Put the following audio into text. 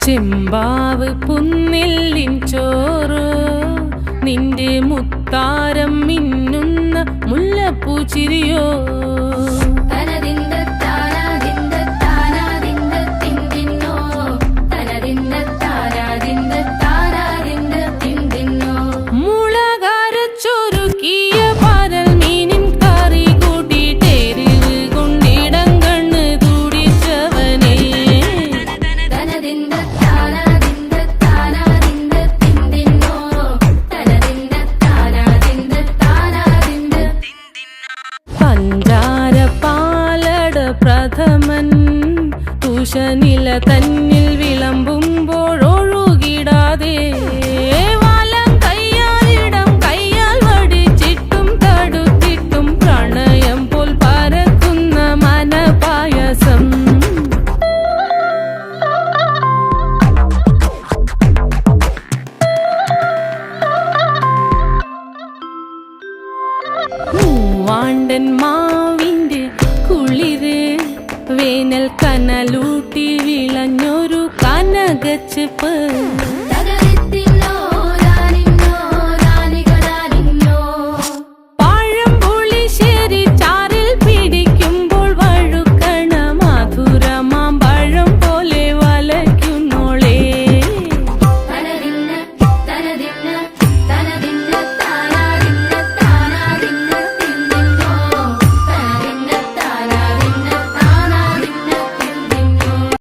ചെമ്പാവ് പുന്നെല്ലിൻ ചോറ് നിന്റെ മുത്താരം മിന്നുന്ന മുല്ലപ്പൂച്ചിരിയോ പ്രഥമൻ തുഷനില തന്നിൽ വിളമ്പുമ്പോഴൊഴുകിടാതെ വലം കയ്യാലിടം കയ്യാൽ വടിച്ചിട്ടും തടുത്തിട്ടും പ്രണയം പോൽ പരക്കുന്ന മനപായസം മൂവാണ്ടൻ മാവിന്റെ കുളിര് വേനൽ കനലൂട്ടി വിളഞ്ഞൊരു കനകച്ചെപ്പ്